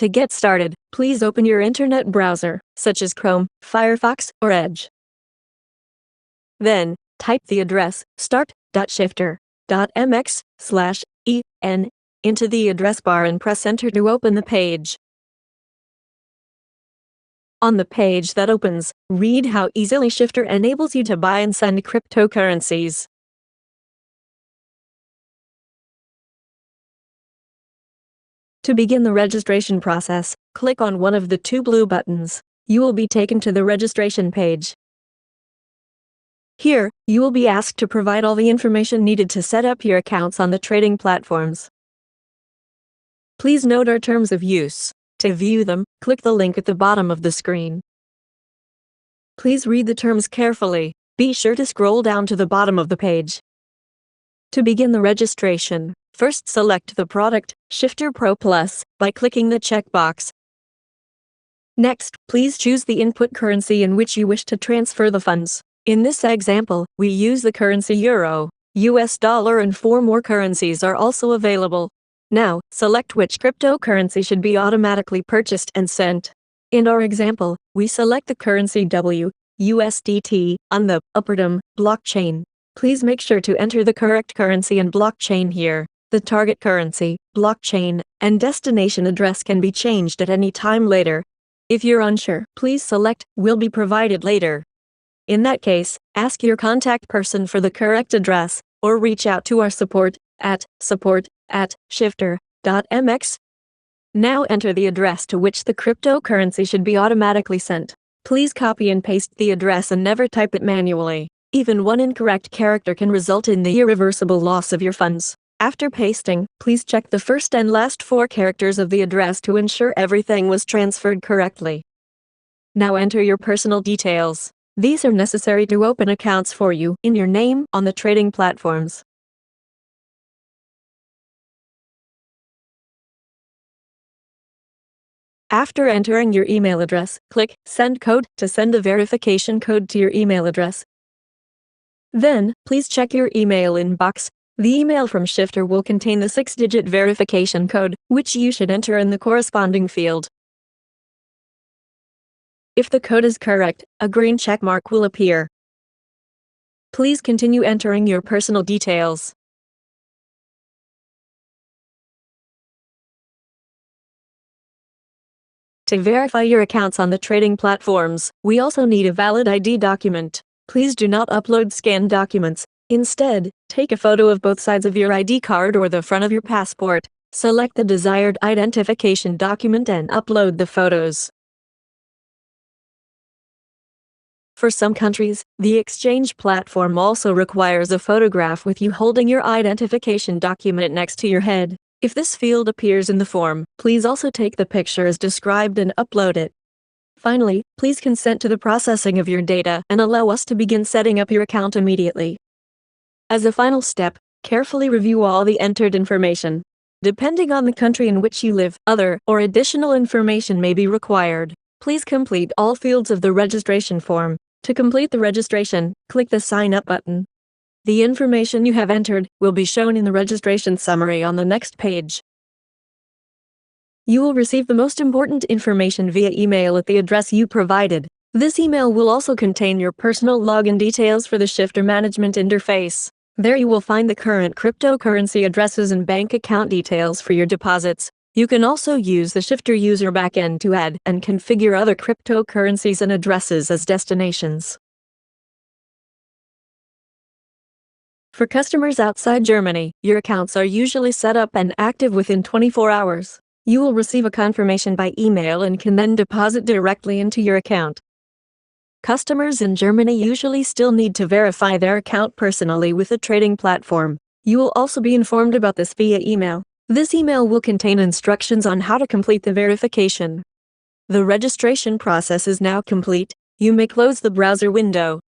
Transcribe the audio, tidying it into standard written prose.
To get started, please open your internet browser, such as Chrome, Firefox, or Edge. Then, type the address start.shifter.mx/en into the address bar and press enter to open the page. On the page that opens, read how easily Shifter enables you to buy and send cryptocurrencies. To begin the registration process, click on one of the two blue buttons. You will be taken to the registration page. Here, you will be asked to provide all the information needed to set up your accounts on the trading platforms. Please note our terms of use. To view them, click the link at the bottom of the screen. Please read the terms carefully. Be sure to scroll down to the bottom of the page. To begin the registration, first select the product, Shifter Pro Plus, by clicking the checkbox. Next, please choose the input currency in which you wish to transfer the funds. In this example, we use the currency Euro, US dollar, and 4 more currencies are also available. Now, select which cryptocurrency should be automatically purchased and sent. In our example, we select the currency USDT on the Uperdom blockchain. Please make sure to enter the correct currency and blockchain here. The target currency, blockchain, and destination address can be changed at any time later. If you're unsure, please select "Will be provided later." In that case, ask your contact person for the correct address, or reach out to our support@shifter.mx. Now enter the address to which the cryptocurrency should be automatically sent. Please copy and paste the address and never type it manually. Even one incorrect character can result in the irreversible loss of your funds. After pasting, please check the first and last 4 characters of the address to ensure everything was transferred correctly. Now enter your personal details. These are necessary to open accounts for you in your name on the trading platforms. After entering your email address, click Send Code to send a verification code to your email address. Then, please check your email inbox. The email from Shifter will contain the 6-digit verification code, which you should enter in the corresponding field. If the code is correct, a green check mark will appear. Please continue entering your personal details. To verify your accounts on the trading platforms, we also need a valid ID document. Please do not upload scanned documents. Instead, take a photo of both sides of your ID card or the front of your passport. Select the desired identification document and upload the photos. For some countries, the exchange platform also requires a photograph with you holding your identification document next to your head. If this field appears in the form, please also take the picture as described and upload it. Finally, please consent to the processing of your data and allow us to begin setting up your account immediately. As a final step, carefully review all the entered information. Depending on the country in which you live, other or additional information may be required. Please complete all fields of the registration form. To complete the registration, click the Sign Up button. The information you have entered will be shown in the registration summary on the next page. You will receive the most important information via email at the address you provided. This email will also contain your personal login details for the Shifter management interface. There you will find the current cryptocurrency addresses and bank account details for your deposits. You can also use the Shifter user backend to add and configure other cryptocurrencies and addresses as destinations. For customers outside Germany, your accounts are usually set up and active within 24 hours. You will receive a confirmation by email and can then deposit directly into your account. Customers in Germany usually still need to verify their account personally with a trading platform. You will also be informed about this via email. This email will contain instructions on how to complete the verification. The registration process is now complete. You may close the browser window.